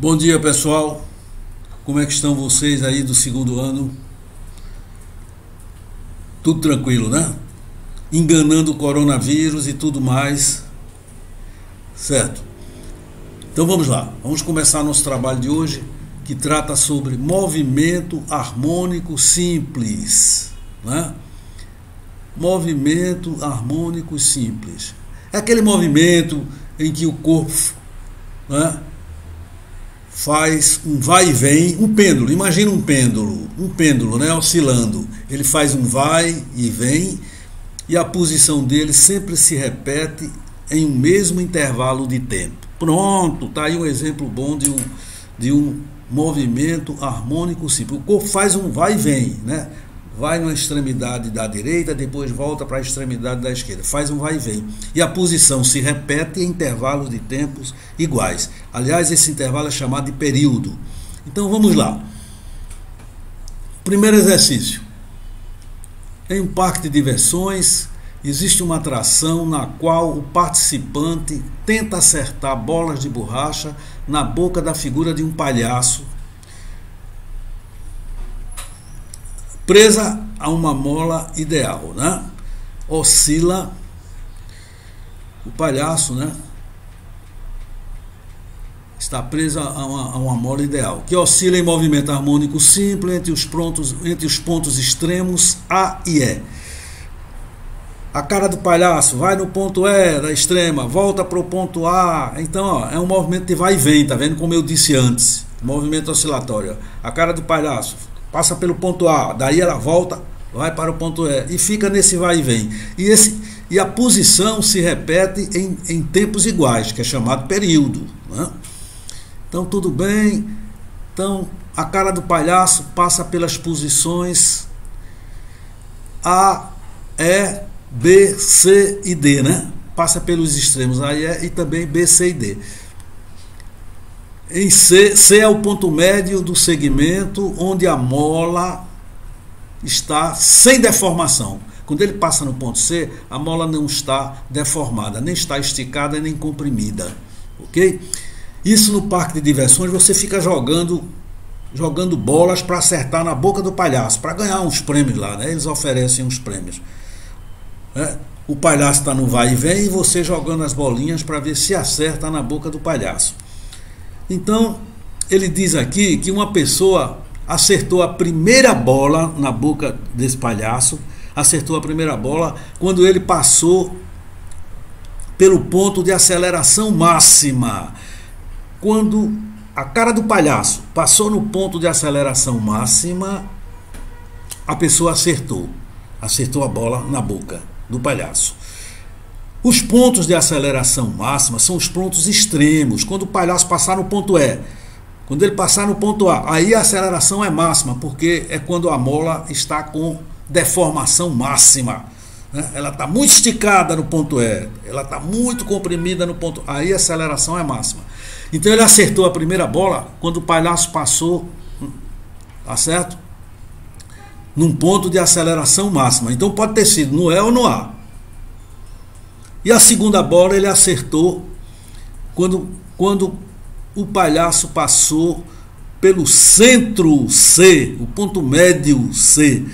Bom dia, pessoal. Como é que estão vocês aí do segundo ano? Tudo tranquilo, né? Enganando o coronavírus e tudo mais, certo? Então vamos lá, vamos começar nosso trabalho de hoje, que trata sobre movimento harmônico simples, né? Movimento harmônico simples. É aquele movimento em que o corpo, né, faz um vai e vem, um pêndulo. Imagina um pêndulo, né, oscilando. Ele faz um vai e vem e a posição dele sempre se repete em um mesmo intervalo de tempo. Pronto, tá aí um exemplo bom de um movimento harmônico simples. O corpo faz um vai e vem, né? Vai na extremidade da direita, depois volta para a extremidade da esquerda. Faz um vai e vem. E a posição se repete em intervalos de tempos iguais. Aliás, esse intervalo é chamado de período. Então vamos lá. Primeiro exercício. Em um parque de diversões, existe uma atração na qual o participante tenta acertar bolas de borracha na boca da figura de um palhaço presa a uma mola ideal, né? Oscila o palhaço, né? Está presa a uma mola ideal, que oscila em movimento harmônico simples entre os pontos extremos A e E. A cara do palhaço vai no ponto E da extrema, volta para o ponto A. Então, ó, é um movimento de vai e vem, tá vendo? Como eu disse antes, movimento oscilatório. A cara do palhaço passa pelo ponto A, daí ela volta, vai para o ponto E e fica nesse vai e vem. E a posição se repete em tempos iguais, que é chamado período, né? Então tudo bem. Então a cara do palhaço passa pelas posições A, E, B, C e D, né? Passa pelos extremos A e E e também B, C e D. Em C é o ponto médio do segmento onde a mola está sem deformação. Quando ele passa no ponto C, a mola não está deformada, nem está esticada, nem comprimida. Ok? Isso no parque de diversões você fica jogando bolas para acertar na boca do palhaço, para ganhar uns prêmios lá, né? Eles oferecem uns prêmios. O palhaço está no vai e vem e você jogando as bolinhas para ver se acerta na boca do palhaço. Então, ele diz aqui que uma pessoa acertou a primeira bola na boca desse palhaço, acertou a primeira bola quando ele passou pelo ponto de aceleração máxima. Quando a cara do palhaço passou no ponto de aceleração máxima, a pessoa acertou a bola na boca do palhaço. Os pontos de aceleração máxima são os pontos extremos, quando o palhaço passar no ponto E. Quando ele passar no ponto A, aí a aceleração é máxima, porque é quando a mola está com deformação máxima, né? Ela está muito esticada no ponto E, ela está muito comprimida no ponto A, aí a aceleração é máxima. Então ele acertou a primeira bola quando o palhaço passou, tá certo? Num ponto de aceleração máxima. Então pode ter sido no E ou no A. E a segunda bola ele acertou quando o palhaço passou pelo centro C, o ponto médio C.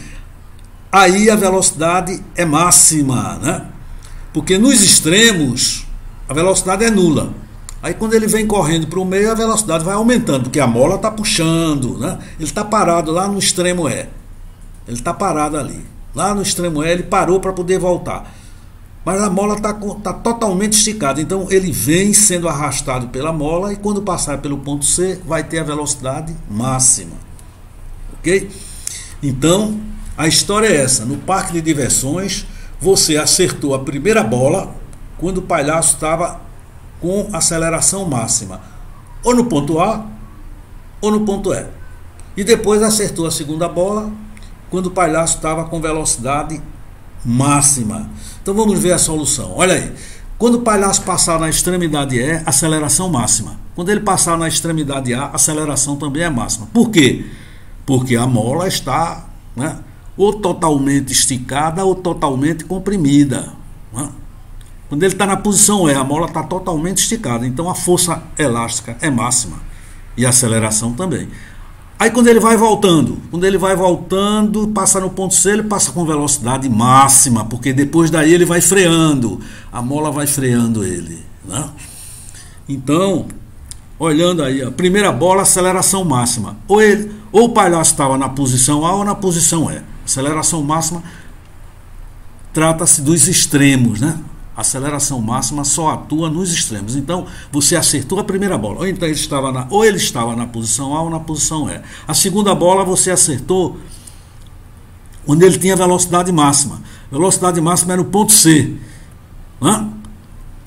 Aí a velocidade é máxima, né? Porque nos extremos a velocidade é nula. Aí quando ele vem correndo para o meio, a velocidade vai aumentando, porque a mola está puxando, né? Ele está parado lá no extremo E. Ele está parado ali. Lá no extremo E ele parou para poder voltar. Mas a mola está totalmente esticada, então ele vem sendo arrastado pela mola e quando passar pelo ponto C vai ter a velocidade máxima. Ok? Então a história é essa: no parque de diversões você acertou a primeira bola quando o palhaço estava com aceleração máxima, ou no ponto A ou no ponto E, e depois acertou a segunda bola quando o palhaço estava com velocidade máxima. Então vamos ver a solução. Olha aí, quando o palhaço passar na extremidade E, aceleração máxima. Quando ele passar na extremidade A, aceleração também é máxima. Por quê? Porque a mola está, né, ou totalmente esticada ou totalmente comprimida, né? Quando ele está na posição E, a mola está totalmente esticada, então a força elástica é máxima. E a aceleração também. Aí quando ele vai voltando, passa no ponto C, ele passa com velocidade máxima, porque depois daí ele vai freando, a mola vai freando ele, né? Então, olhando aí, a primeira bola, aceleração máxima. Ou o palhaço estava na posição A ou na posição E. Aceleração máxima trata-se dos extremos, né? A aceleração máxima só atua nos extremos. Então, você acertou a primeira bola. Ou então ele estava na posição A ou na posição E. A segunda bola você acertou onde ele tinha velocidade máxima. Velocidade máxima era no ponto C, né?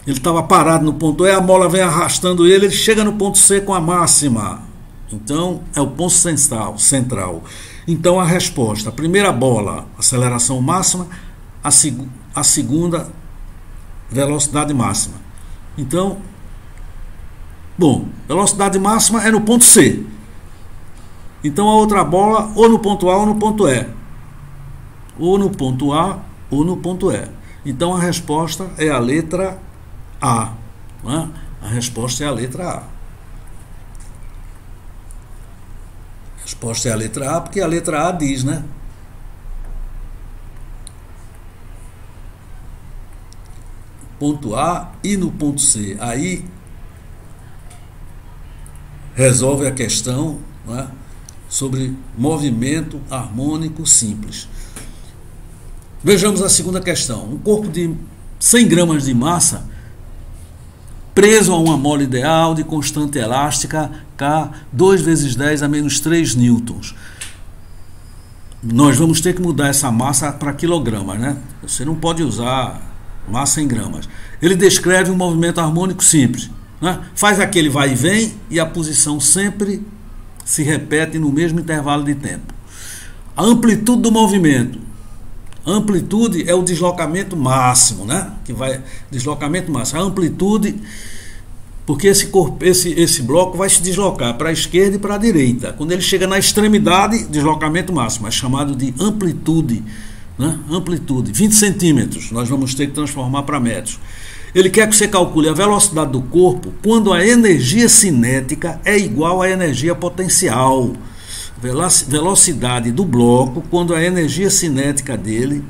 Ele estava parado no ponto E, a bola vem arrastando ele chega no ponto C com a máxima. Então, é o ponto central. Então, a resposta, a primeira bola, aceleração máxima, a segunda, velocidade máxima. Então, bom, velocidade máxima é no ponto C. Então, a outra bola, ou no ponto A ou no ponto E. Ou no ponto A ou no ponto E. Então, a resposta é a letra A, né? A resposta é a letra A. A resposta é a letra A, porque a letra A diz, né? Ponto A e no ponto C. Aí resolve a questão, né, sobre movimento harmônico simples. Vejamos a segunda questão. Um corpo de 100 gramas de massa preso a uma mola ideal de constante elástica K 2 vezes 10 a menos 3 newtons. Nós vamos ter que mudar essa massa para quilogramas, né? Você não pode usar massa em gramas. Ele descreve um movimento harmônico simples, né? Faz aquele vai e vem e a posição sempre se repete no mesmo intervalo de tempo. A amplitude do movimento. A amplitude é o deslocamento máximo, né? Deslocamento máximo. A amplitude, porque esse bloco vai se deslocar para a esquerda e para a direita. Quando ele chega na extremidade, deslocamento máximo, é chamado de amplitude, né? Amplitude, 20 centímetros, nós vamos ter que transformar para metros. Ele quer que você calcule a velocidade do corpo quando a energia cinética é igual à energia potencial. Velocidade do bloco quando a energia cinética dele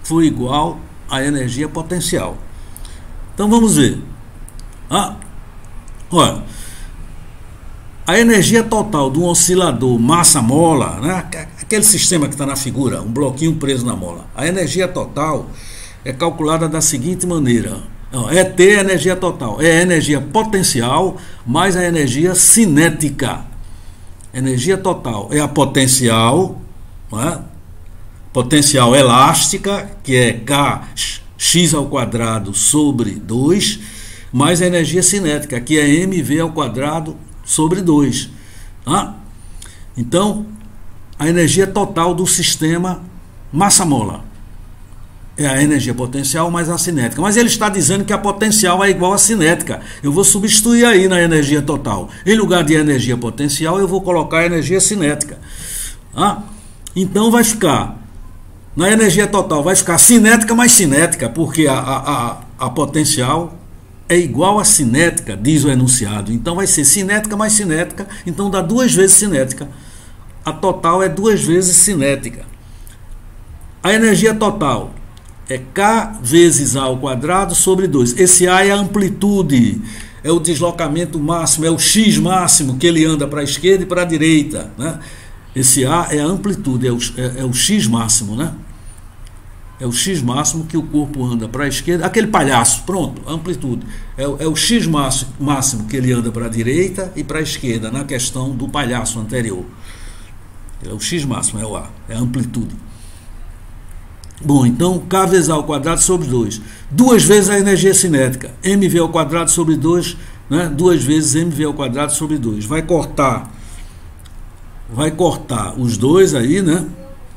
for igual à energia potencial. Então vamos ver. Olha, a energia total de um oscilador massa-mola, né, aquele sistema que está na figura, um bloquinho preso na mola, a energia total é calculada da seguinte maneira. ET é energia total, é a energia potencial mais a energia cinética. Energia total é a potencial, não é? Potencial elástica, que é kx ao quadrado sobre 2, mais a energia cinética, que é mv ao quadrado sobre 2. Tá? Então, a energia total do sistema massa-mola é a energia potencial mais a cinética. Mas ele está dizendo que a potencial é igual à cinética. Eu vou substituir aí na energia total. Em lugar de energia potencial, eu vou colocar a energia cinética. Então vai ficar, na energia total, vai ficar cinética mais cinética, porque a potencial é igual à cinética, diz o enunciado. Então vai ser cinética mais cinética, então dá 2 vezes cinética. A total é 2 vezes cinética. A energia total é K vezes A ao quadrado sobre 2. Esse A é a amplitude, é o deslocamento máximo, é o X máximo que ele anda para a esquerda e para a direita, né? Esse A é a amplitude, é o X máximo, né? É o X máximo que o corpo anda para a esquerda. Aquele palhaço, pronto, amplitude. É o X máximo que ele anda para a direita e para a esquerda, na questão do palhaço anterior. É o X máximo, é o A, é a amplitude. Bom, então K vezes A ao quadrado sobre 2. 2 vezes a energia cinética. mv ao quadrado sobre 2, né? 2 vezes mv ao quadrado sobre 2. Vai cortar os dois aí, né?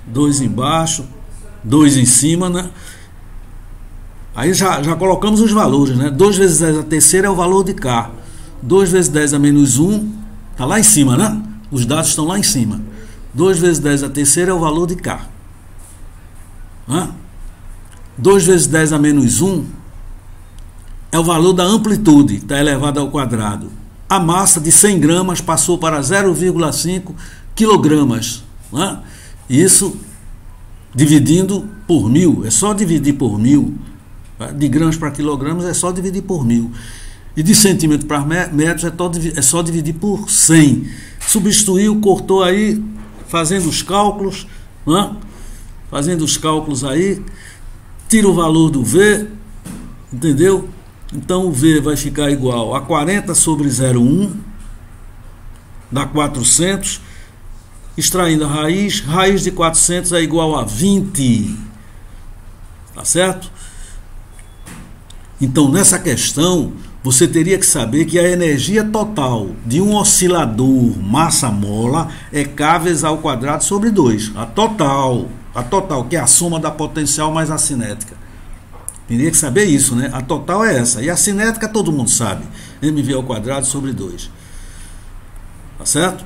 2 embaixo, 2 em cima, né? Aí já colocamos os valores, né? 2 vezes 10 a terceira é o valor de K. 2 vezes 10 a menos 1 está lá em cima, né? Os dados estão lá em cima. 2 vezes 10 a terceira é o valor de K. 2 vezes 10 a menos 1 é o valor da amplitude, está elevado ao quadrado. a massa de 100 gramas passou para 0,5 quilogramas. Né? Isso dividindo por 1000, é só dividir por 1000. De gramas para quilogramas é só dividir por 1000. E de centímetro para metros é só dividir por 100. Substituiu, cortou aí, fazendo os cálculos, né? Fazendo os cálculos aí, tira o valor do V, entendeu? Então o V vai ficar igual a 40 sobre 0,1, dá 400. Extraindo a raiz de 400 é igual a 20. Tá certo? Então nessa questão, você teria que saber que a energia total de um oscilador massa-mola é kV² sobre 2. A total, que é a soma da potencial mais a cinética. Teria que saber isso, né? A total é essa. E a cinética todo mundo sabe. mv² sobre 2. Tá certo?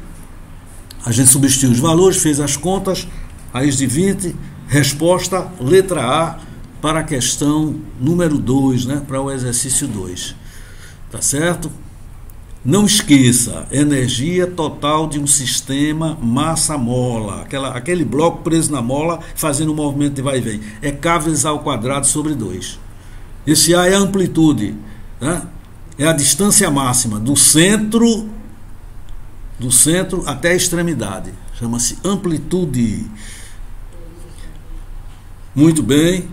A gente substituiu os valores, fez as contas, raiz de 20, resposta, letra A, para a questão número 2, né? Para o exercício 2. Tá certo? Não esqueça, energia total de um sistema massa-mola, aquele bloco preso na mola fazendo um movimento de vai e vem, é kV² sobre 2. Esse A é a amplitude, né? É a distância máxima do centro até a extremidade, chama-se amplitude. Muito bem,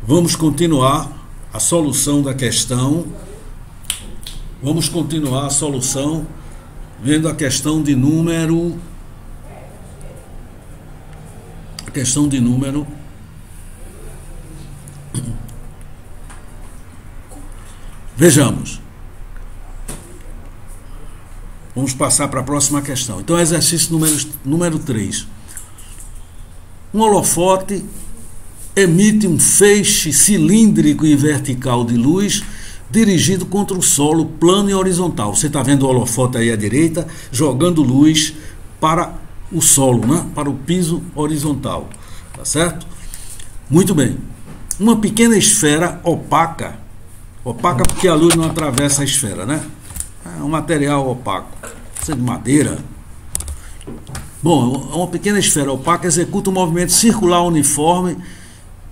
vamos continuar a solução da questão. Vamos continuar a solução vendo a questão de número. Vejamos. Vamos passar para a próxima questão. Então, exercício número 3. Um holofote emite um feixe cilíndrico e vertical de luz dirigido contra o solo plano e horizontal. Você está vendo o holofote aí à direita, jogando luz para o solo, né? Para o piso horizontal. Tá certo? Muito bem. Uma pequena esfera opaca porque a luz não atravessa a esfera, né? É um material opaco. Isso é de madeira. Bom, uma pequena esfera opaca executa um movimento circular uniforme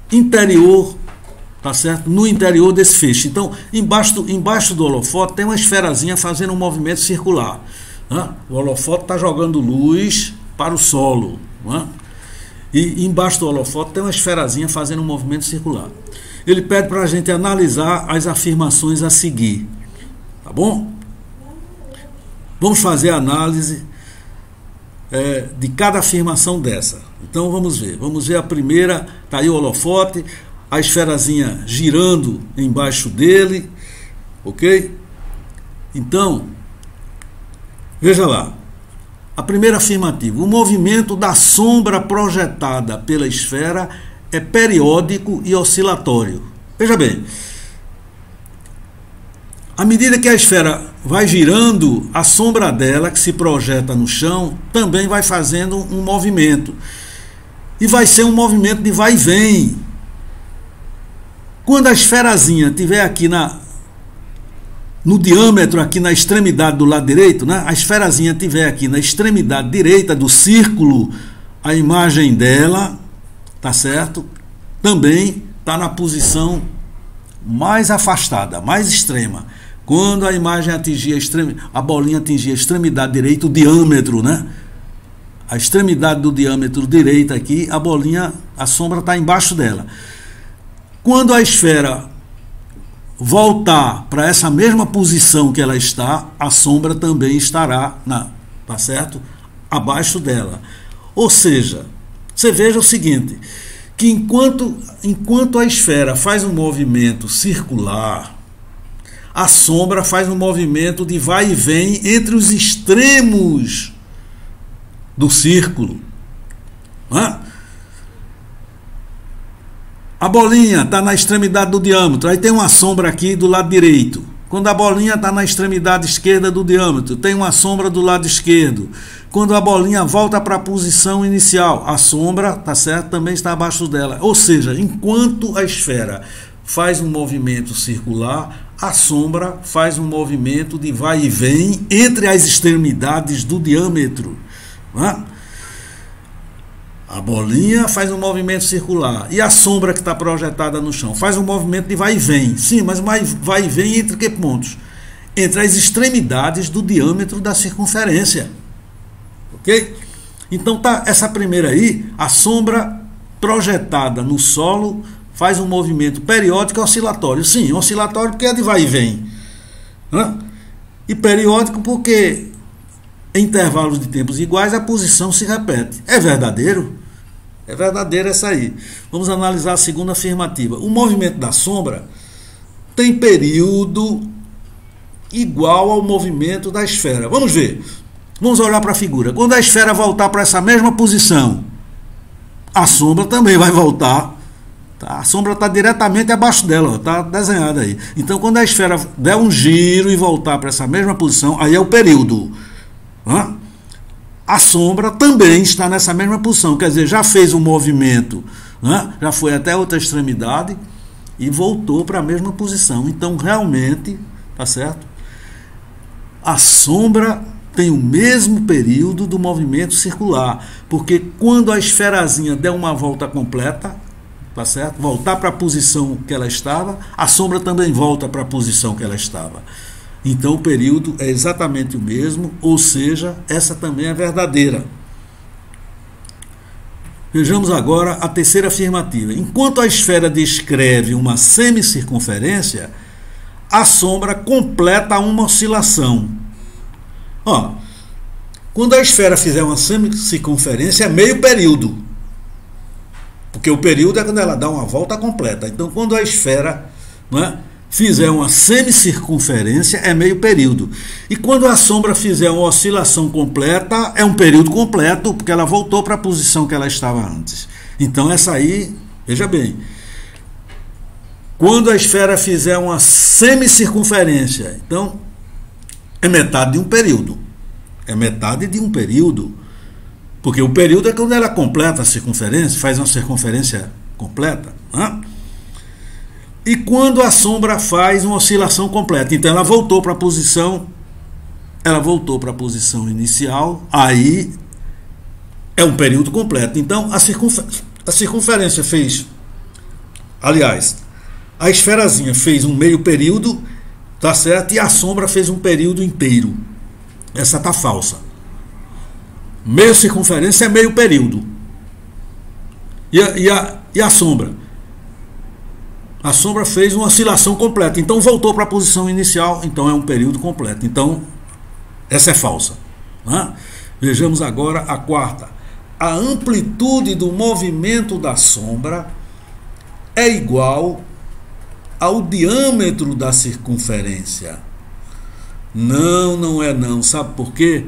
interior, tá certo? No interior desse feixe. Então, embaixo do holofote tem uma esferazinha fazendo um movimento circular. Né? O holofote está jogando luz para o solo. Né? E embaixo do holofote tem uma esferazinha fazendo um movimento circular. Ele pede para a gente analisar as afirmações a seguir. Tá bom? Vamos fazer a análise de cada afirmação dessa. Então vamos ver. Vamos ver a primeira. Está aí o holofote, a esferazinha girando embaixo dele. Ok? Então, veja lá. A primeira afirmativa. O movimento da sombra projetada pela esfera é periódico e oscilatório. Veja bem. À medida que a esfera vai girando, a sombra dela, que se projeta no chão, também vai fazendo um movimento. E vai ser um movimento de vai e vem. Quando a esferazinha estiver aqui no diâmetro, aqui na extremidade do lado direito, né? A esferazinha estiver aqui na extremidade direita do círculo, a imagem dela, tá certo? Também está na posição mais afastada, mais extrema. Quando a imagem atingir a bolinha atingir a extremidade direita, o diâmetro, né? A extremidade do diâmetro direito aqui, a bolinha, a sombra está embaixo dela. Quando a esfera voltar para essa mesma posição que ela está, a sombra também estará, tá certo? Abaixo dela. Ou seja, você veja o seguinte, que enquanto a esfera faz um movimento circular, a sombra faz um movimento de vai e vem entre os extremos do círculo. Né? A bolinha está na extremidade do diâmetro, aí tem uma sombra aqui do lado direito. Quando a bolinha está na extremidade esquerda do diâmetro, tem uma sombra do lado esquerdo. Quando a bolinha volta para a posição inicial, a sombra, tá certo, também está abaixo dela. Ou seja, enquanto a esfera faz um movimento circular, a sombra faz um movimento de vai e vem entre as extremidades do diâmetro. Não é? A bolinha faz um movimento circular. E a sombra que está projetada no chão faz um movimento de vai e vem. Sim, mas vai e vem entre que pontos? Entre as extremidades do diâmetro da circunferência. Ok? Então tá, essa primeira aí, a sombra projetada no solo faz um movimento periódico e oscilatório. Sim, oscilatório porque é de vai e vem. Né? E periódico porque em intervalos de tempos iguais a posição se repete. É verdadeiro? É verdadeiro essa aí. Vamos analisar a segunda afirmativa. O movimento da sombra tem período igual ao movimento da esfera. Vamos ver. Vamos olhar para a figura. Quando a esfera voltar para essa mesma posição, a sombra também vai voltar. Tá? A sombra está diretamente abaixo dela, está desenhada aí. Então, quando a esfera der um giro e voltar para essa mesma posição, aí é o período. Hã? A sombra também está nessa mesma posição, quer dizer, já fez um movimento, né? Já foi até outra extremidade e voltou para a mesma posição. Então, realmente, tá certo? A sombra tem o mesmo período do movimento circular, porque quando a esferazinha der uma volta completa, tá certo? Voltar para a posição que ela estava, a sombra também volta para a posição que ela estava. Então o período é exatamente o mesmo, ou seja, essa também é verdadeira. Vejamos agora a terceira afirmativa. Enquanto a esfera descreve uma semicircunferência, a sombra completa uma oscilação. Ó, quando a esfera fizer uma semicircunferência, é meio período. Porque o período é quando ela dá uma volta completa. Então, quando a esfera, né, fizer uma semicircunferência, é meio período. E quando a sombra fizer uma oscilação completa, é um período completo, porque ela voltou para a posição que ela estava antes. Então, essa aí, veja bem, quando a esfera fizer uma semicircunferência, então, é metade de um período. É metade de um período. Porque o período é quando ela completa a circunferência, faz uma circunferência completa. Né? E quando a sombra faz uma oscilação completa, então ela voltou para a posição, inicial, aí é um período completo. Então a circunferência fez, aliás, a esferazinha fez um meio período, tá certo? E a sombra fez um período inteiro. Essa está falsa. Meio circunferência é meio período. E a sombra? A sombra fez uma oscilação completa. Então voltou para a posição inicial. Então é um período completo. Então essa é falsa. Né? Vejamos agora a quarta. A amplitude do movimento da sombra é igual ao diâmetro da circunferência. Não, não é não. Sabe por quê?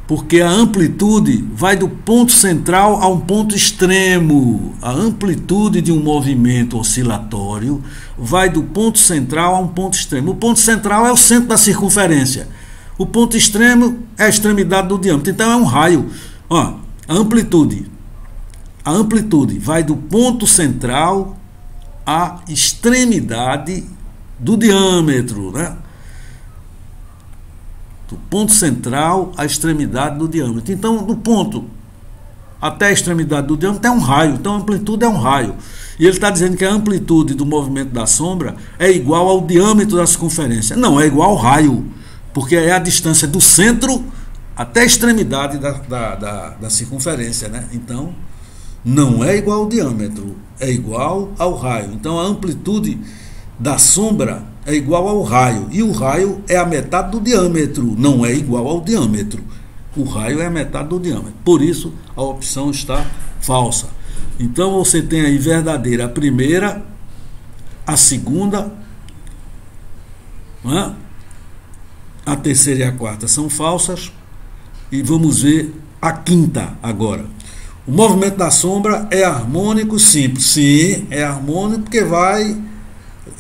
Porque a amplitude vai do ponto central a um ponto extremo. A amplitude de um movimento oscilatório vai do ponto central a um ponto extremo. O ponto central é o centro da circunferência. O ponto extremo é a extremidade do diâmetro. Então é um raio. Ó, a amplitude vai do ponto central à extremidade do diâmetro, né? Do ponto central à extremidade do diâmetro. Então, do ponto até a extremidade do diâmetro é um raio. Então, a amplitude é um raio. E ele está dizendo que a amplitude do movimento da sombra é igual ao diâmetro da circunferência. Não, é igual ao raio, porque é a distância do centro até a extremidade da circunferência, né? Então, não é igual ao diâmetro, é igual ao raio. Então, a amplitude da sombra é igual ao raio, e o raio é a metade do diâmetro, não é igual ao diâmetro. O raio é a metade do diâmetro. Por isso, a opção está falsa. Então, você tem aí verdadeira a primeira, a segunda, né? A terceira e a quarta são falsas. E vamos ver a quinta agora. O movimento da sombra é harmônico simples. Sim, é harmônico porque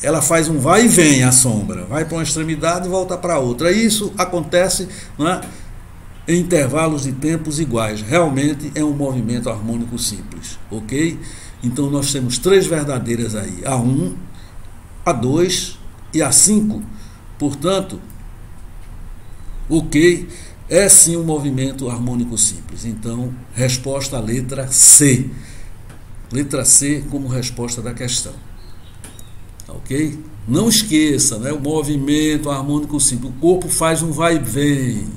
ela faz um vai e vem, a sombra. Vai para uma extremidade e volta para outra. Isso acontece, né, em intervalos de tempos iguais. Realmente é um movimento harmônico simples. Ok? Então nós temos três verdadeiras aí. A 1, a 2 e A5, portanto, ok, é sim um movimento harmônico simples. Então, resposta à letra C. Letra C como resposta da questão. Ok? Não esqueça, né? O movimento harmônico simples. O corpo faz um vai e vem.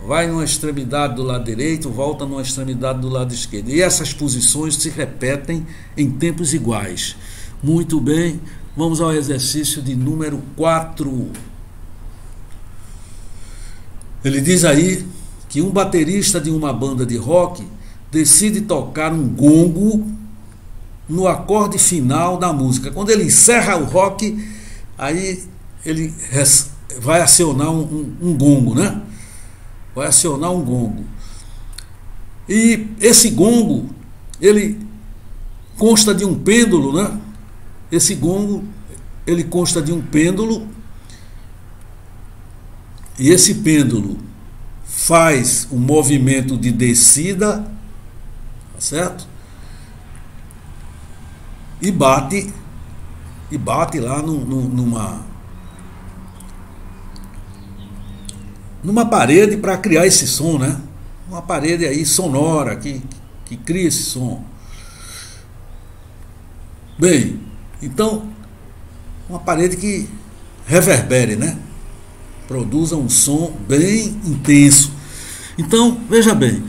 Vai numa extremidade do lado direito, volta numa extremidade do lado esquerdo. E essas posições se repetem em tempos iguais. Muito bem, vamos ao exercício de número 4. Ele diz aí que um baterista de uma banda de rock decide tocar um gongo no acorde final da música. Quando ele encerra o rock, aí ele vai acionar um gongo, né? Vai acionar um gongo. E esse gongo, ele consta de um pêndulo, né? Esse gongo, ele consta de um pêndulo, e esse pêndulo faz um movimento de descida, tá certo? E bate lá numa parede para criar esse som, né? Uma parede aí sonora que cria esse som. Bem, então, uma parede que reverbere, né? Produza um som bem intenso. Então, veja bem,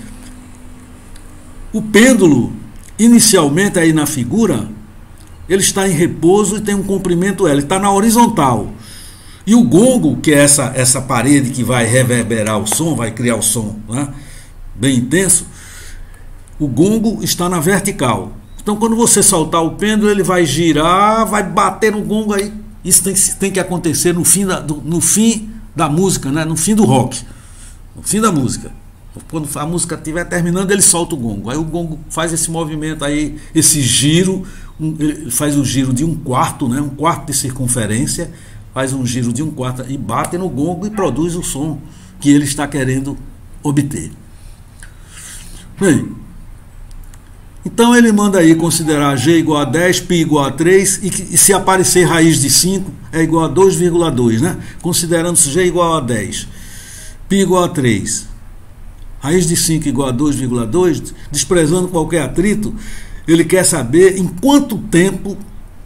o pêndulo, inicialmente aí na figura, ele está em repouso e tem um comprimento L, ele está na horizontal. E o gongo, que é essa parede que vai reverberar o som, vai criar o som, né, bem intenso, o gongo está na vertical. Então, quando você soltar o pêndulo, ele vai girar, vai bater no gongo aí. Isso tem que acontecer no fim da música, né, no fim do rock, no fim da música. Quando a música estiver terminando, ele solta o gongo. Aí o gongo faz esse movimento aí, esse giro, ele faz o giro de um quarto, né, um quarto de circunferência, faz um giro de um quarto e bate no gongo e produz o som que ele está querendo obter. Bem, então ele manda aí considerar G igual a 10, π igual a 3 e se aparecer raiz de 5 é igual a 2,2, né? Considerando G igual a 10, π igual a 3, raiz de 5 igual a 2,2, desprezando qualquer atrito, ele quer saber em quanto tempo,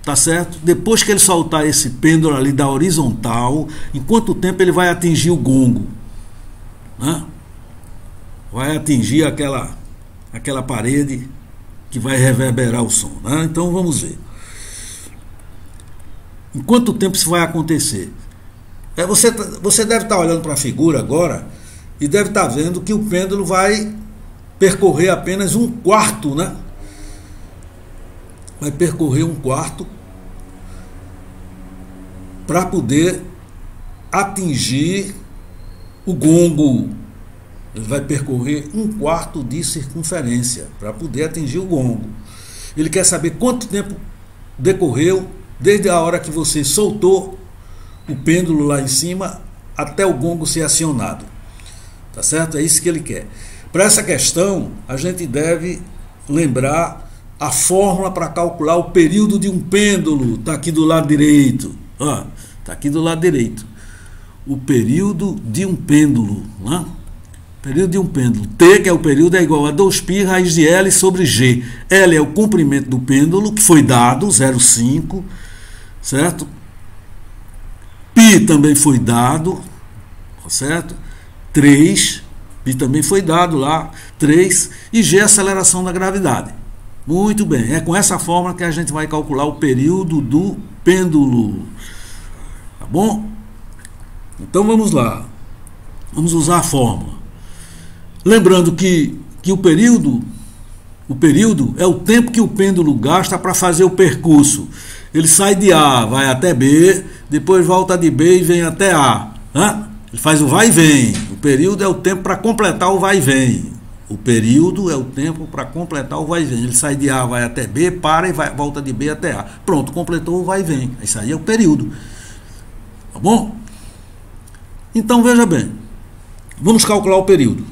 tá certo? Depois que ele soltar esse pêndulo ali da horizontal, em quanto tempo ele vai atingir o gongo, né? Vai atingir aquela parede que vai reverberar o som, né? Então vamos ver. Em quanto tempo isso vai acontecer? Você deve estar olhando para a figura agora e deve estar vendo que o pêndulo vai percorrer apenas um quarto, né? Vai percorrer um quarto para poder atingir o gongo. Ele vai percorrer um quarto de circunferência para poder atingir o gongo. Ele quer saber quanto tempo decorreu desde a hora que você soltou o pêndulo lá em cima até o gongo ser acionado. Tá certo? É isso que ele quer. Para essa questão, a gente deve lembrar a fórmula para calcular o período de um pêndulo. Está aqui do lado direito. Está aqui do lado direito. O período de um pêndulo, né? Período de um pêndulo. T, que é o período, é igual a 2π raiz de L sobre G. L é o comprimento do pêndulo, que foi dado, 0,5, certo? Π também foi dado, certo? 3, π também foi dado lá, 3, e G é a aceleração da gravidade. Muito bem, é com essa fórmula que a gente vai calcular o período do pêndulo. Tá bom? Então vamos lá. Vamos usar a fórmula. Lembrando que o período é o tempo que o pêndulo gasta para fazer o percurso. Ele sai de A, vai até B, depois volta de B e vem até A. Né? Ele faz o vai e vem. O período é o tempo para completar o vai e vem. O período é o tempo para completar o vai e vem. Ele sai de A, vai até B, para e volta de B até A. Pronto, completou o vai e vem. Isso aí é o período. Tá bom? Então veja bem. Vamos calcular o período.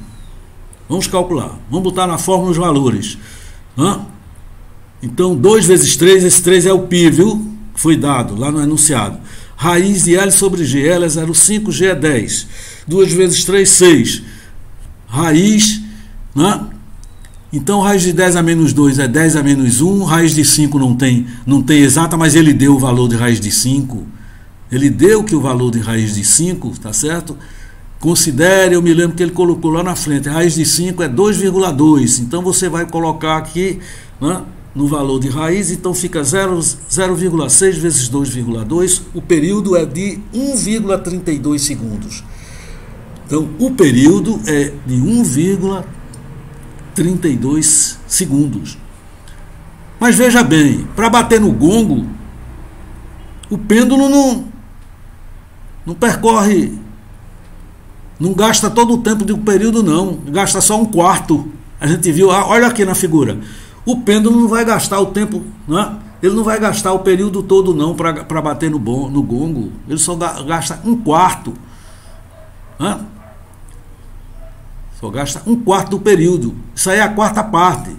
Vamos calcular. Vamos botar na fórmula os valores. Então 2 vezes 3, esse 3 é o π, viu? Foi dado lá no enunciado. Raiz de L sobre G. L é 0,5, G é 10. 2 vezes 3, 6. Raiz, né? Então, raiz de 10 a menos 2 é 10 a menos 1. Raiz de 5 não tem exata, mas ele deu o valor de raiz de 5. Ele deu que o valor de raiz de 5, tá certo? Considere, eu me lembro que ele colocou lá na frente, raiz de 5 é 2,2. Então, você vai colocar aqui, né, no valor de raiz, então fica 0,6 vezes 2,2. O período é de 1,32 segundos. Então, o período é de 1,32 segundos. Mas veja bem, para bater no gongo, o pêndulo não percorre, não gasta todo o tempo do período, não. Gasta só um quarto. A gente viu, olha aqui na figura. O pêndulo não vai gastar o tempo, né? Ele não vai gastar o período todo, não, para bater no gongo. Ele só gasta um quarto. Né? Só gasta um quarto do período. Isso aí é a quarta parte.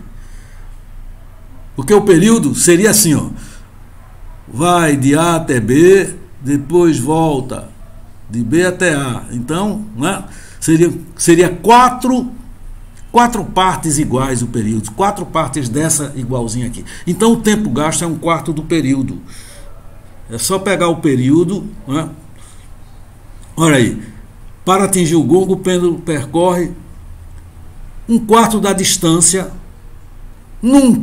Porque o período seria assim, ó. Vai de A até B, depois volta de B até A. Então, né, seria quatro partes iguais o período. 4 partes dessa igualzinha aqui. Então, o tempo gasto é um quarto do período. É só pegar o período, né? Olha aí. Para atingir o gongo, o pêndulo percorre um quarto da distância no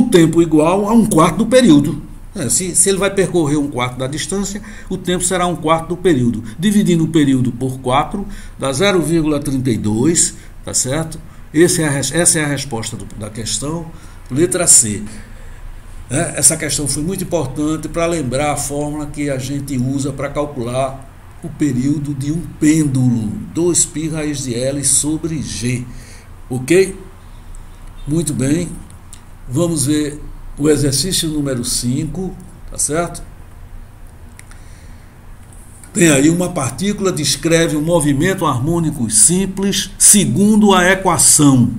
tempo igual a um quarto do período. Se ele vai percorrer um quarto da distância, o tempo será um quarto do período. Dividindo o período por 4, dá 0,32, tá certo? Essa é a resposta da questão. Letra C. Essa questão foi muito importante para lembrar a fórmula que a gente usa para calcular o período de um pêndulo. 2π raiz de L sobre G. Ok? Muito bem. Vamos ver o exercício número 5, tá certo? Tem aí uma partícula, descreve um movimento harmônico simples segundo a equação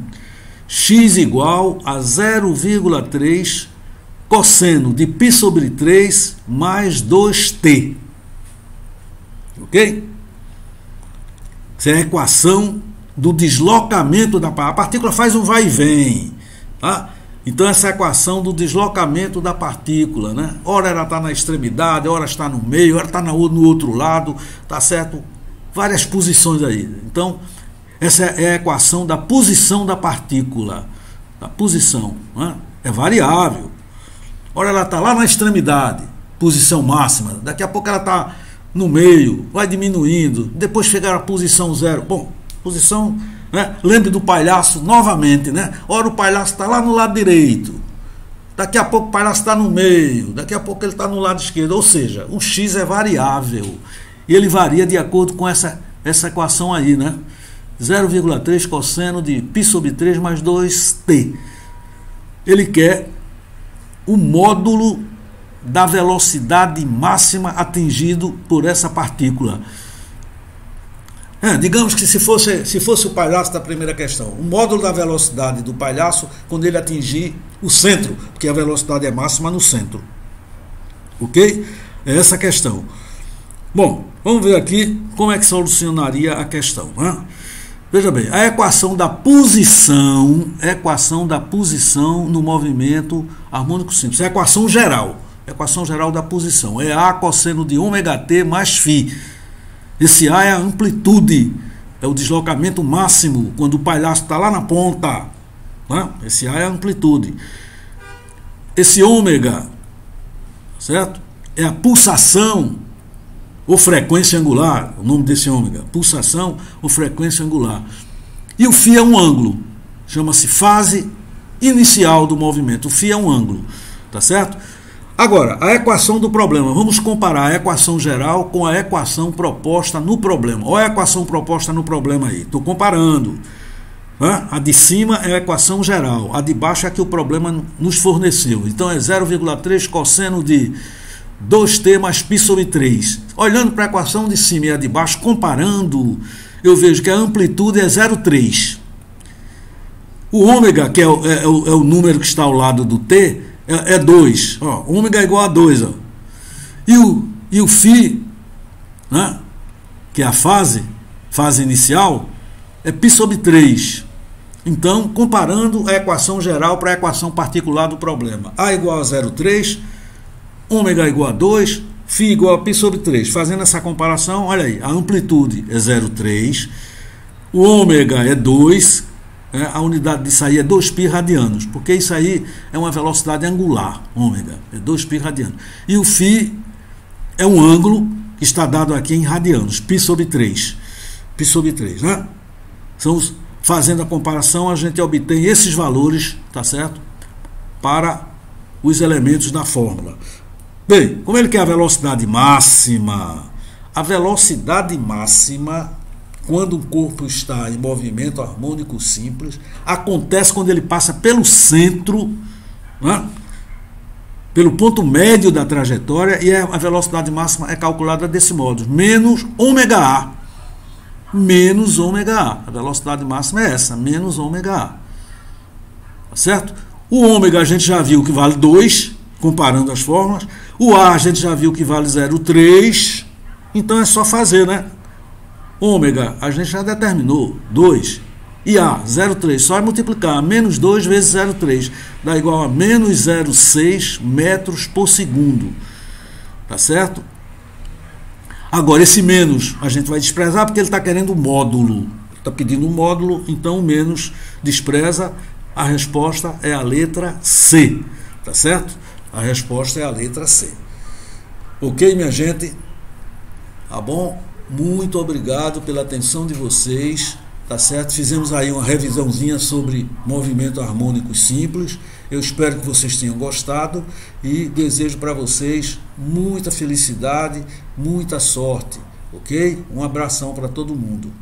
x igual a 0,3 cosseno de π sobre 3 mais 2t. Ok? Essa é a equação do deslocamento da partícula. A partícula faz um vai e vem, tá? Então, essa é a equação do deslocamento da partícula, né? Ora ela está na extremidade, ora está no meio, ora está no outro lado, tá certo? Várias posições aí. Então, essa é a equação da posição da partícula. Da posição, né? É variável. Ora ela está lá na extremidade, posição máxima. Daqui a pouco ela está no meio, vai diminuindo. Depois chegar à posição zero. Bom, posição... né? Lembre do palhaço novamente, né? Ora o palhaço está lá no lado direito, daqui a pouco o palhaço está no meio, daqui a pouco ele está no lado esquerdo. Ou seja, o x é variável e ele varia de acordo com essa equação aí, né? 0,3 cosseno de π sobre 3 mais 2t. Ele quer o módulo da velocidade máxima atingido por essa partícula. Digamos que se fosse o palhaço da primeira questão, o módulo da velocidade do palhaço quando ele atingir o centro, porque a velocidade é máxima no centro. Ok? É essa a questão. Bom, vamos ver aqui como é que solucionaria a questão, né? Veja bem, a equação da posição no movimento harmônico simples, é a equação geral da posição, é A cosseno de ômega t mais φ. Esse A é a amplitude, é o deslocamento máximo, quando o palhaço está lá na ponta, né? Esse A é a amplitude. Esse ômega, certo? É a pulsação ou frequência angular, o nome desse ômega, pulsação ou frequência angular. E o φ é um ângulo, chama-se fase inicial do movimento. O φ é um ângulo, tá certo? Agora, a equação do problema. Vamos comparar a equação geral com a equação proposta no problema. Olha a equação proposta no problema aí. Estou comparando. A de cima é a equação geral. A de baixo é a que o problema nos forneceu. Então, é 0,3 cosseno de 2t mais π sobre 3. Olhando para a equação de cima e a de baixo, comparando, eu vejo que a amplitude é 0,3. O ômega, que é o número que está ao lado do t, é 2, ó, ômega é igual a 2, ó. E E o φ, né, que é a fase inicial, é π sobre 3. Então, comparando a equação geral para a equação particular do problema. A igual a 0,3, ômega igual a 2, φ igual a π sobre 3. Fazendo essa comparação, olha aí, a amplitude é 0,3, o ômega é 2, a unidade disso aí é 2π radianos, porque isso aí é uma velocidade angular, ômega, é 2π radianos. E o φ é um ângulo que está dado aqui em radianos, π sobre 3. π sobre 3, né? Fazendo a comparação, a gente obtém esses valores, tá certo? Para os elementos da fórmula. Bem, como ele quer a velocidade máxima? A velocidade máxima, quando o corpo está em movimento harmônico simples, acontece quando ele passa pelo centro, né? Pelo ponto médio da trajetória, e a velocidade máxima é calculada desse modo, menos ômega A. Menos ômega A. A velocidade máxima é essa, menos ômega A. Tá certo? O ômega a gente já viu que vale 2, comparando as fórmulas. O A a gente já viu que vale 0,3. Então é só fazer, né? Ômega a gente já determinou, 2. E A, 0,3. Só é multiplicar. Menos 2 vezes 0,3 dá igual a menos 0,6 metros por segundo. Tá certo? Agora, esse menos a gente vai desprezar porque ele está querendo o módulo. Está pedindo um módulo, então o menos despreza. A resposta é a letra C. Tá certo? A resposta é a letra C. Ok, minha gente? Tá bom? Muito obrigado pela atenção de vocês. Tá certo? Fizemos aí uma revisãozinha sobre movimento harmônico simples. Eu espero que vocês tenham gostado e desejo para vocês muita felicidade, muita sorte, ok? Um abração para todo mundo.